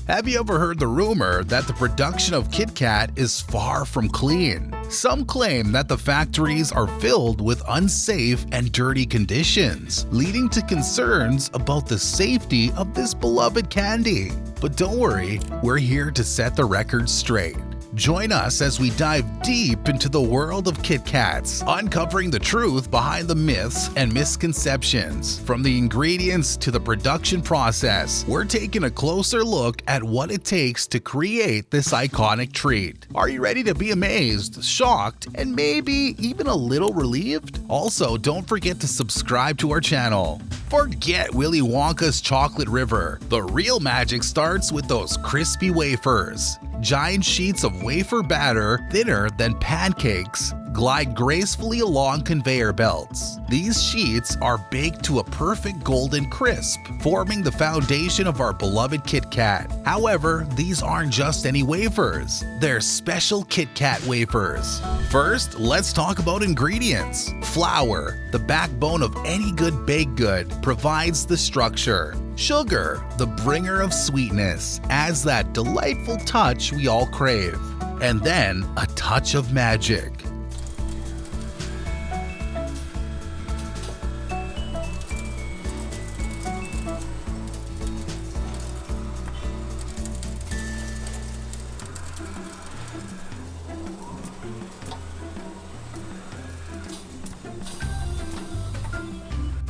Have you ever heard the rumor that the production of KitKat is far from clean? Some claim that the factories are filled with unsafe and dirty conditions, leading to concerns about the safety of this beloved candy. But don't worry, we're here to set the record straight. Join us as we dive deep into the world of KitKats, uncovering the truth behind the myths and misconceptions. From the ingredients to the production process, we're taking a closer look at what it takes to create this iconic treat. Are you ready to be amazed, shocked, and maybe even a little relieved? Also, don't forget to subscribe to our channel. Forget Willy Wonka's chocolate river. The real magic starts with those crispy wafers. Giant sheets of wafer batter, thinner than pancakes, glide gracefully along conveyor belts. These sheets are baked to a perfect golden crisp, forming the foundation of our beloved KitKat. However, these aren't just any wafers. They're special KitKat wafers. First, let's talk about ingredients. Flour, the backbone of any good baked good, provides the structure. Sugar, the bringer of sweetness, adds that delightful touch we all crave. And then a touch of magic.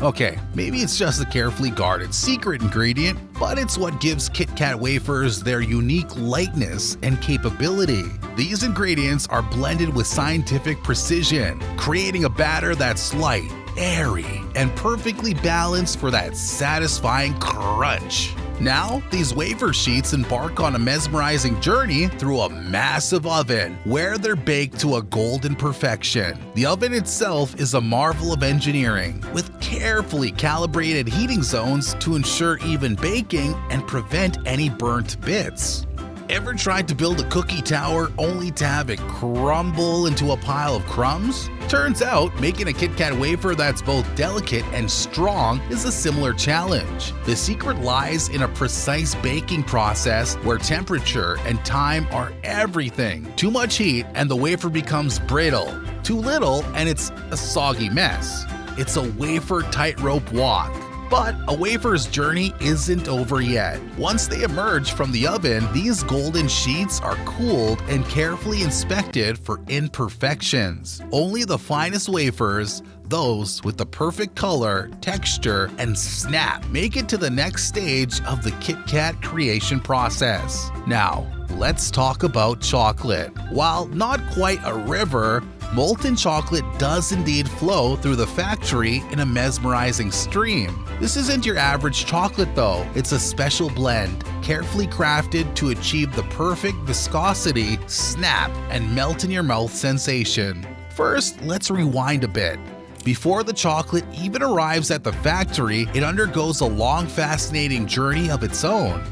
Okay, maybe it's just a carefully guarded secret ingredient, but it's what gives KitKat wafers their unique lightness and capability. These ingredients are blended with scientific precision, creating a batter that's light, airy, and perfectly balanced for that satisfying crunch. Now, these wafer sheets embark on a mesmerizing journey through a massive oven, where they're baked to a golden perfection. The oven itself is a marvel of engineering, with carefully calibrated heating zones to ensure even baking and prevent any burnt bits. Ever tried to build a cookie tower only to have it crumble into a pile of crumbs? Turns out, making a KitKat wafer that's both delicate and strong is a similar challenge. The secret lies in a precise baking process where temperature and time are everything. Too much heat and the wafer becomes brittle. Too little and it's a soggy mess. It's a wafer tightrope walk. But a wafer's journey isn't over yet. Once they emerge from the oven, these golden sheets are cooled and carefully inspected for imperfections. Only the finest wafers, those with the perfect color, texture, and snap, make it to the next stage of the KitKat creation process. Now, let's talk about chocolate. While not quite a river, molten chocolate does indeed flow through the factory in a mesmerizing stream. This isn't your average chocolate though, it's a special blend, carefully crafted to achieve the perfect viscosity, snap, and melt in your mouth sensation. First, let's rewind a bit. Before the chocolate even arrives at the factory, it undergoes a long, fascinating journey of its own.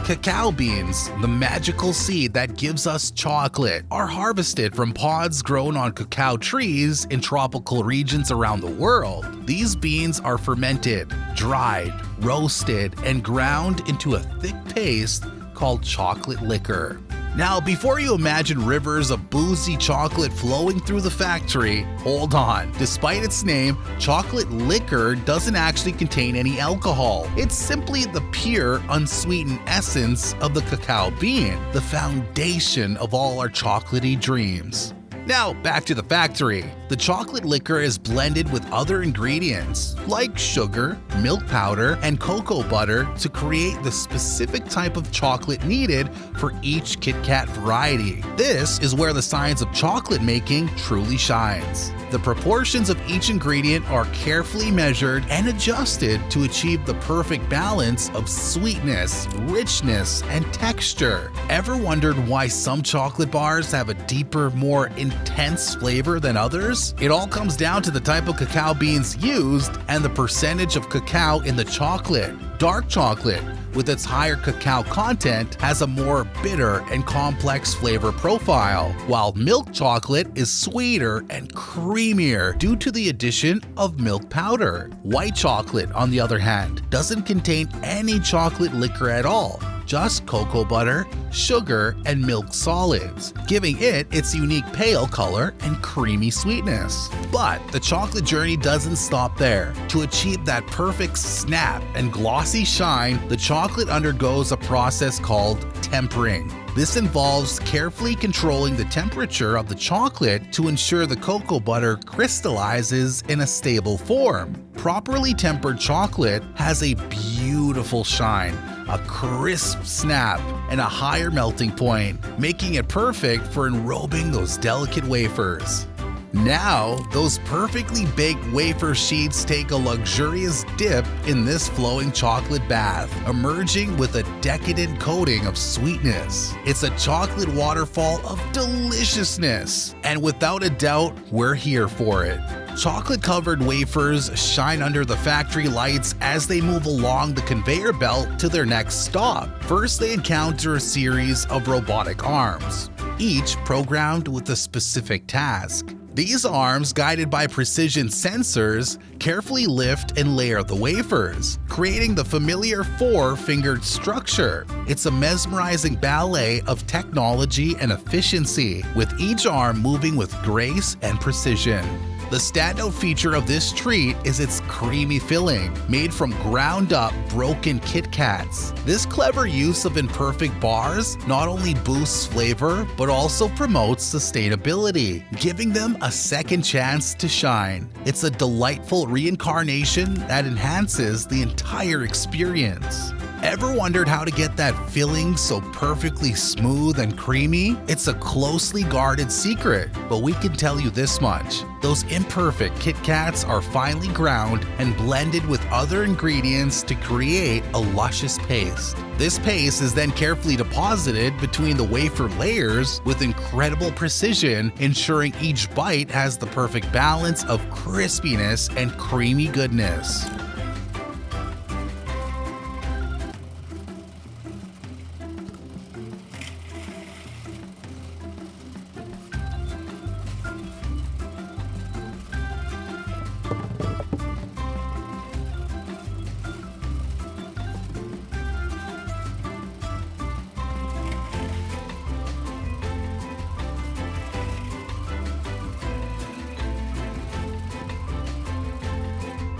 Cacao beans, the magical seed that gives us chocolate, are harvested from pods grown on cacao trees in tropical regions around the world. These beans are fermented, dried, roasted, and ground into a thick paste called chocolate liquor. Now, before you imagine rivers of boozy chocolate flowing through the factory, hold on. Despite its name, chocolate liquor doesn't actually contain any alcohol. It's simply the pure, unsweetened essence of the cacao bean, the foundation of all our chocolatey dreams. Now, back to the factory. The chocolate liquor is blended with other ingredients like sugar, milk powder, and cocoa butter to create the specific type of chocolate needed for each KitKat variety. This is where the science of chocolate making truly shines. The proportions of each ingredient are carefully measured and adjusted to achieve the perfect balance of sweetness, richness, and texture. Ever wondered why some chocolate bars have a deeper, more intense flavor than others? It all comes down to the type of cacao beans used and the percentage of cacao in the chocolate. Dark chocolate, with its higher cacao content, has a more bitter and complex flavor profile, while milk chocolate is sweeter and creamier due to the addition of milk powder. White chocolate, on the other hand, doesn't contain any chocolate liquor at all, just cocoa butter, sugar, and milk solids, giving it its unique pale color and creamy sweetness. But the chocolate journey doesn't stop there. To achieve that perfect snap and glossy shine, the chocolate undergoes a process called tempering. This involves carefully controlling the temperature of the chocolate to ensure the cocoa butter crystallizes in a stable form. Properly tempered chocolate has a beautiful shine, a crisp snap, and a higher melting point, making it perfect for enrobing those delicate wafers. Now, those perfectly baked wafer sheets take a luxurious dip in this flowing chocolate bath, emerging with a decadent coating of sweetness. It's a chocolate waterfall of deliciousness, and without a doubt, we're here for it. Chocolate-covered wafers shine under the factory lights as they move along the conveyor belt to their next stop. First, they encounter a series of robotic arms, each programmed with a specific task. These arms, guided by precision sensors, carefully lift and layer the wafers, creating the familiar four-fingered structure. It's a mesmerizing ballet of technology and efficiency, with each arm moving with grace and precision. The standout feature of this treat is its creamy filling, made from ground-up broken KitKats. This clever use of imperfect bars not only boosts flavor, but also promotes sustainability, giving them a second chance to shine. It's a delightful reincarnation that enhances the entire experience. Ever wondered how to get that filling so perfectly smooth and creamy? It's a closely guarded secret, but we can tell you this much. Those imperfect KitKats are finely ground and blended with other ingredients to create a luscious paste. This paste is then carefully deposited between the wafer layers with incredible precision, ensuring each bite has the perfect balance of crispiness and creamy goodness.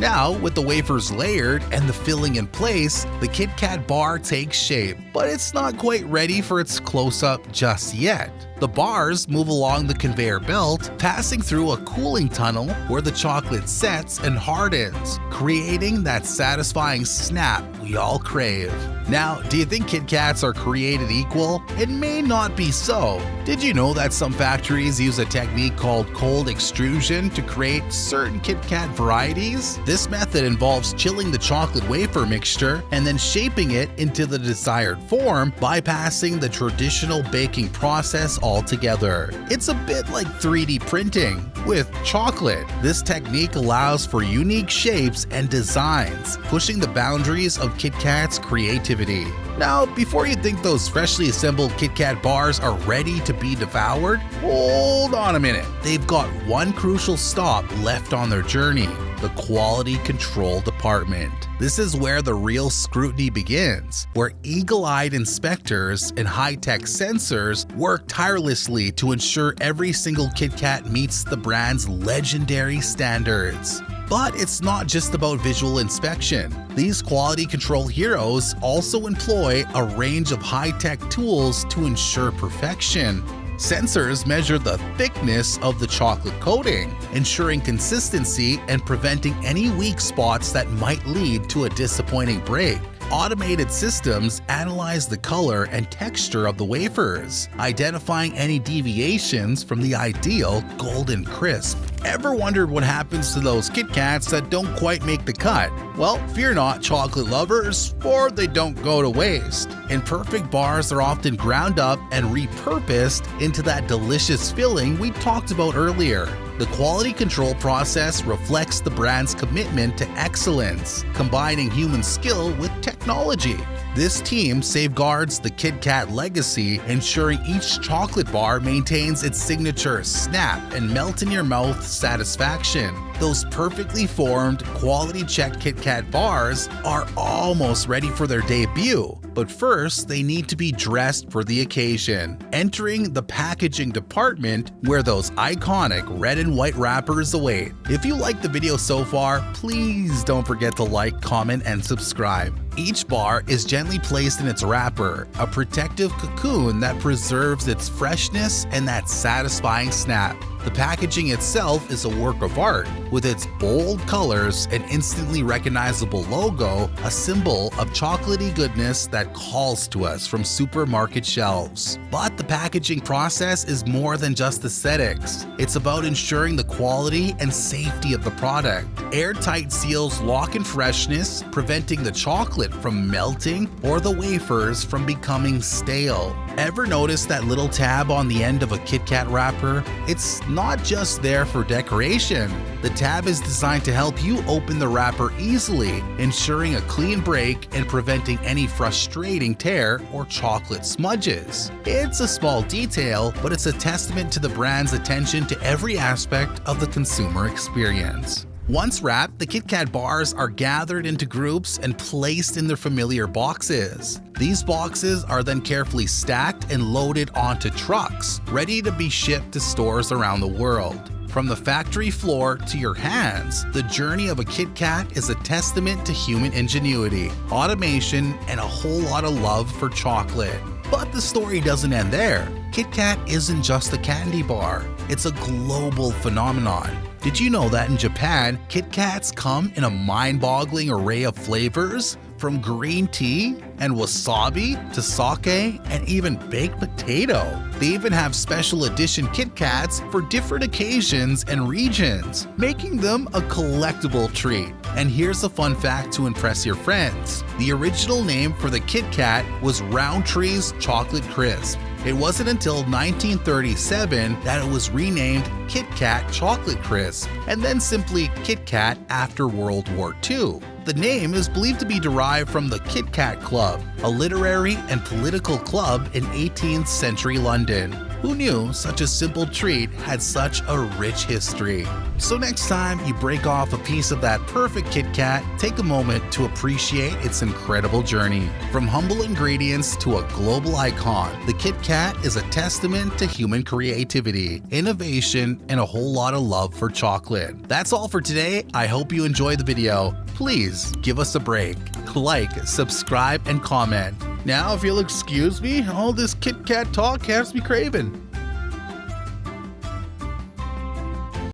Now, with the wafers layered and the filling in place, the KitKat bar takes shape, but it's not quite ready for its close-up just yet. The bars move along the conveyor belt, passing through a cooling tunnel where the chocolate sets and hardens, creating that satisfying snap we all crave. Now, do you think KitKats are created equal? It may not be so. Did you know that some factories use a technique called cold extrusion to create certain KitKat varieties? This method involves chilling the chocolate wafer mixture and then shaping it into the desired form, bypassing the traditional baking process altogether. It's a bit like 3D printing with chocolate. This technique allows for unique shapes and designs, pushing the boundaries of KitKat's creativity. Now, before you think those freshly assembled KitKat bars are ready to be devoured, hold on a minute. They've got one crucial stop left on their journey: the quality control department. This is where the real scrutiny begins, where eagle-eyed inspectors and high-tech sensors work tirelessly to ensure every single KitKat meets the brand's legendary standards. But it's not just about visual inspection. These quality control heroes also employ a range of high-tech tools to ensure perfection. Sensors measure the thickness of the chocolate coating, ensuring consistency and preventing any weak spots that might lead to a disappointing break. Automated systems analyze the color and texture of the wafers, identifying any deviations from the ideal golden crisp. Ever wondered what happens to those KitKats that don't quite make the cut? Well, fear not, chocolate lovers, for they don't go to waste. Imperfect bars are often ground up and repurposed into that delicious filling we talked about earlier. The quality control process reflects the brand's commitment to excellence, combining human skill with technology. This team safeguards the KitKat legacy, ensuring each chocolate bar maintains its signature snap and melt-in-your-mouth satisfaction. Those perfectly formed, quality-checked KitKat bars are almost ready for their debut, but first they need to be dressed for the occasion. Entering the packaging department where those iconic red and white wrappers await. If you liked the video so far, please don't forget to like, comment, and subscribe. Each bar is gently placed in its wrapper, a protective cocoon that preserves its freshness and that satisfying snap. The packaging itself is a work of art, with its bold colors and instantly recognizable logo, a symbol of chocolatey goodness that calls to us from supermarket shelves. But the packaging process is more than just aesthetics. It's about ensuring the quality and safety of the product. Airtight seals lock in freshness, preventing the chocolate from melting or the wafers from becoming stale. Ever notice that little tab on the end of a KitKat wrapper? It's not just there for decoration. The tab is designed to help you open the wrapper easily, ensuring a clean break and preventing any frustrating tear or chocolate smudges. It's a small detail, but it's a testament to the brand's attention to every aspect of the consumer experience. Once wrapped, the KitKat bars are gathered into groups and placed in their familiar boxes. These boxes are then carefully stacked and loaded onto trucks, ready to be shipped to stores around the world. From the factory floor to your hands, the journey of a KitKat is a testament to human ingenuity, automation, and a whole lot of love for chocolate. But the story doesn't end there. KitKat isn't just a candy bar, it's a global phenomenon. Did you know that in Japan, KitKats come in a mind-boggling array of flavors? From green tea and wasabi to sake and even baked potato. They even have special edition KitKats for different occasions and regions, making them a collectible treat. And here's a fun fact to impress your friends. The original name for the KitKat was Roundtree's Chocolate Crisp. It wasn't until 1937 that it was renamed KitKat Chocolate Crisp, and then simply KitKat after World War II. The name is believed to be derived from the KitKat Club, a literary and political club in 18th century London. Who knew such a simple treat had such a rich history? So next time you break off a piece of that perfect KitKat, take a moment to appreciate its incredible journey. From humble ingredients to a global icon, the KitKat is a testament to human creativity, innovation, and a whole lot of love for chocolate. That's all for today. I hope you enjoyed the video. Please give us a break. Like, subscribe, and comment. Now, if you'll excuse me, all this KitKat talk has me craving.